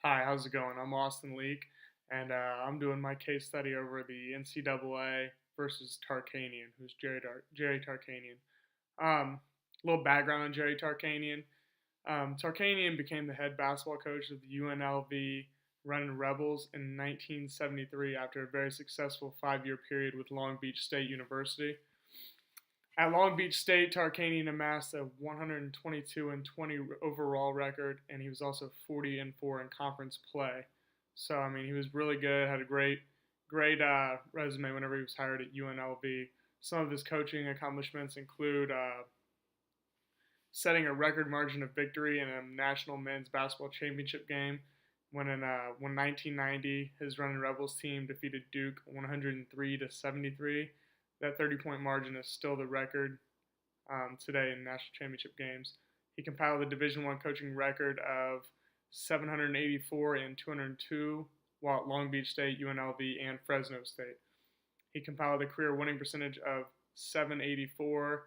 Hi, how's it going? I'm Austin Leak, and I'm doing my case study over the NCAA versus Tarkanian, who's Jerry Tarkanian. A little background on Jerry Tarkanian. Tarkanian became the head basketball coach of the UNLV Running Rebels in 1973 after a very successful 5-year period with Long Beach State University. At Long Beach State, Tarkanian amassed a 122-20 overall record, and he was also 40-4 in conference play. So I mean, he was really good. Had a great resume whenever he was hired at UNLV. Some of his coaching accomplishments include setting a record margin of victory in a national men's basketball championship game. When 1990, his Running Rebels team defeated Duke 103-73. That 30-point margin is still the record today in national championship games. He compiled a Division I coaching record of 784 and 202 while at Long Beach State, UNLV, and Fresno State. He compiled a career winning percentage of 784,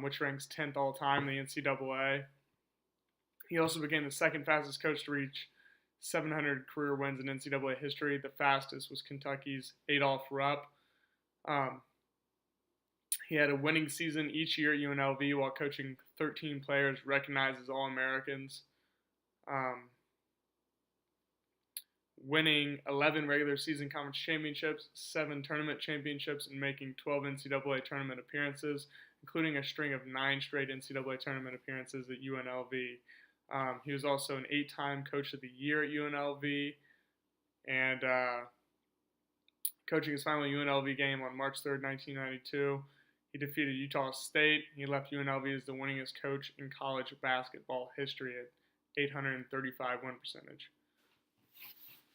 which ranks 10th all time in the NCAA. He also became the second fastest coach to reach 700 career wins in NCAA history. The fastest was Kentucky's Adolph Rupp. He had a winning season each year at UNLV while coaching 13 players recognized as All-Americans, winning 11 regular season conference championships, 7 tournament championships, and making 12 NCAA tournament appearances, including a string of 9 straight NCAA tournament appearances at UNLV. He was also an 8-time Coach of the Year at UNLV, and coaching his final UNLV game on March 3rd, 1992. He defeated Utah State. He left UNLV as the winningest coach in college basketball history at 835 win percentage.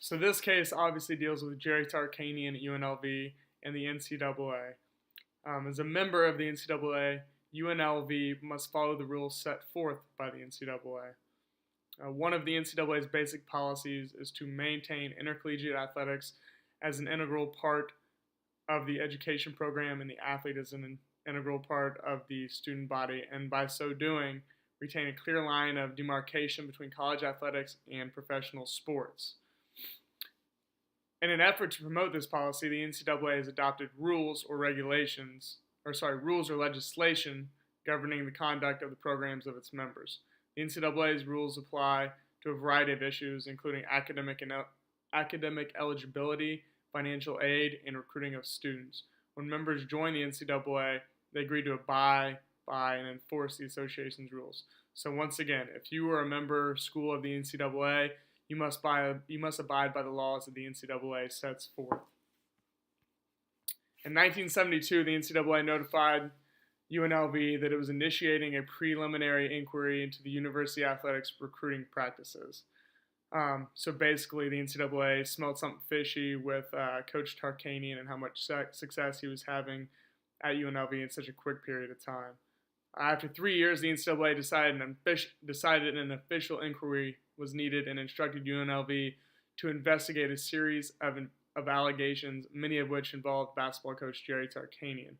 So this case obviously deals with Jerry Tarkanian at UNLV and the NCAA. As a member of the NCAA, UNLV must follow the rules set forth by the NCAA. One of the NCAA's basic policies is to maintain intercollegiate athletics as an integral part of the education program, and the athlete is an integral part of the student body, and by so doing, retain a clear line of demarcation between college athletics and professional sports. In an effort to promote this policy, the NCAA has adopted rules or legislation governing the conduct of the programs of its members. The NCAA's rules apply to a variety of issues, including academic eligibility, financial aid, and recruiting of students. When members join the NCAA, they agree to abide by and enforce the association's rules. So once again, if you are a member school of the NCAA, you must abide by the laws that the NCAA sets forth. In 1972, the NCAA notified UNLV that it was initiating a preliminary inquiry into the university athletics recruiting practices. So basically, the NCAA smelled something fishy with Coach Tarkanian and how much success he was having at UNLV in such a quick period of time. After 3 years, the NCAA decided an official inquiry was needed and instructed UNLV to investigate a series of allegations, many of which involved basketball coach Jerry Tarkanian.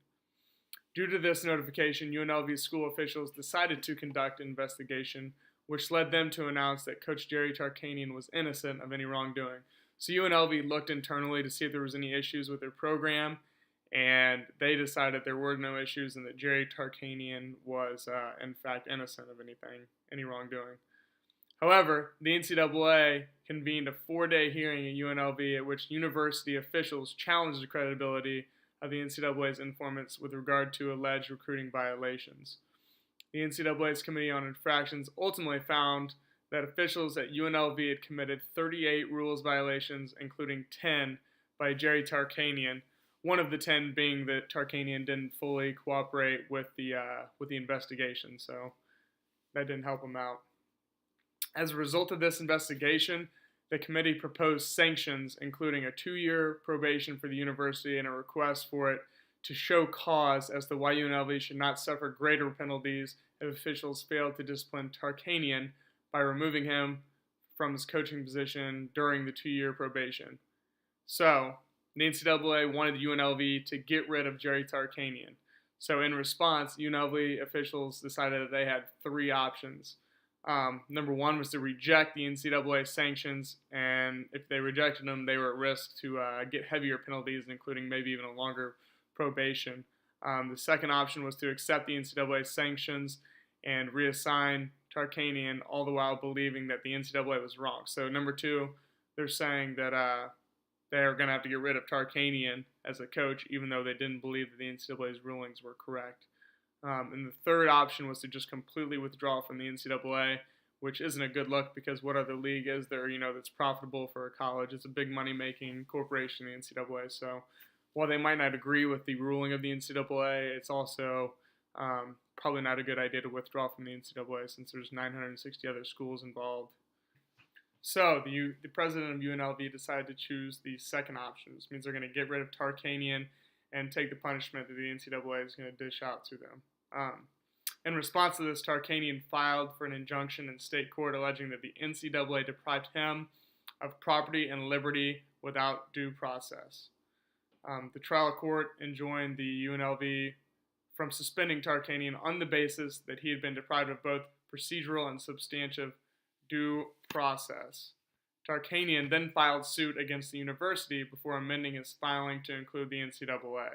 Due to this notification, UNLV school officials decided to conduct an investigation, which led them to announce that Coach Jerry Tarkanian was innocent of any wrongdoing. So UNLV looked internally to see if there was any issues with their program, and they decided there were no issues and that Jerry Tarkanian was, in fact, innocent of any wrongdoing. However, the NCAA convened a 4-day hearing at UNLV at which university officials challenged the credibility of the NCAA's informants with regard to alleged recruiting violations. The NCAA's Committee on Infractions ultimately found that officials at UNLV had committed 38 rules violations, including 10 by Jerry Tarkanian, one of the 10 being that Tarkanian didn't fully cooperate with the investigation, so that didn't help him out. As a result of this investigation, the committee proposed sanctions, including a 2-year probation for the university and a request for it to show cause as to why UNLV should not suffer greater penalties if officials failed to discipline Tarkanian by removing him from his coaching position during the 2-year probation. So, the NCAA wanted UNLV to get rid of Jerry Tarkanian. So in response, UNLV officials decided that they had 3 options. Number one was to reject the NCAA sanctions, and if they rejected them, they were at risk to get heavier penalties, including maybe even a longer probation. The second option was to accept the NCAA sanctions and reassign Tarkanian, all the while believing that the NCAA was wrong. So number two, they're saying that they're going to have to get rid of Tarkanian as a coach, even though they didn't believe that the NCAA's rulings were correct. And the third option was to just completely withdraw from the NCAA, which isn't a good look because what other league is there, that's profitable for a college? It's a big money-making corporation, the NCAA. So while they might not agree with the ruling of the NCAA, it's also probably not a good idea to withdraw from the NCAA since there's 960 other schools involved. So the president of UNLV decided to choose the second option. This means they're going to get rid of Tarkanian and take the punishment that the NCAA is going to dish out to them. In response to this, Tarkanian filed for an injunction in state court alleging that the NCAA deprived him of property and liberty without due process. The trial court enjoined the UNLV from suspending Tarkanian on the basis that he had been deprived of both procedural and substantive due process. Tarkanian then filed suit against the university before amending his filing to include the NCAA.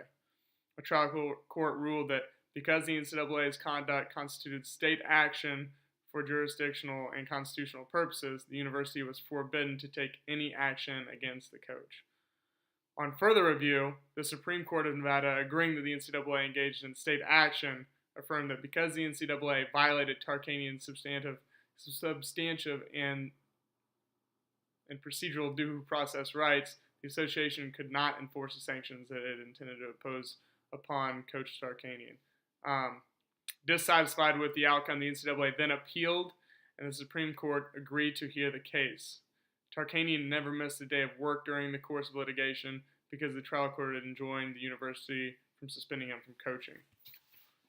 A trial court ruled that because the NCAA's conduct constituted state action for jurisdictional and constitutional purposes, the university was forbidden to take any action against the coach. On further review, the Supreme Court of Nevada, agreeing that the NCAA engaged in state action, affirmed that because the NCAA violated Tarkanian's substantive and procedural due process rights, the association could not enforce the sanctions that it intended to impose upon Coach Tarkanian. Dissatisfied with the outcome, the NCAA then appealed, and the Supreme Court agreed to hear the case. Tarkanian never missed a day of work during the course of litigation because the trial court had enjoined the university from suspending him from coaching.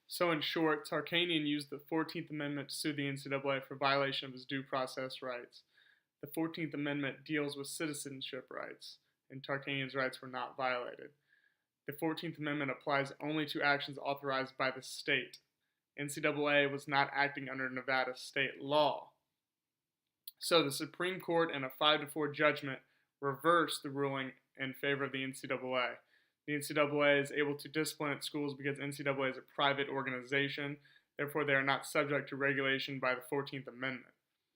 So in short, Tarkanian used the 14th Amendment to sue the NCAA for violation of his due process rights. The 14th Amendment deals with citizenship rights, and Tarkanian's rights were not violated. The 14th Amendment applies only to actions authorized by the state. NCAA was not acting under Nevada state law. So the Supreme Court in a 5-4 judgment reversed the ruling in favor of the NCAA. The NCAA is able to discipline its schools because NCAA is a private organization. Therefore, they are not subject to regulation by the 14th Amendment.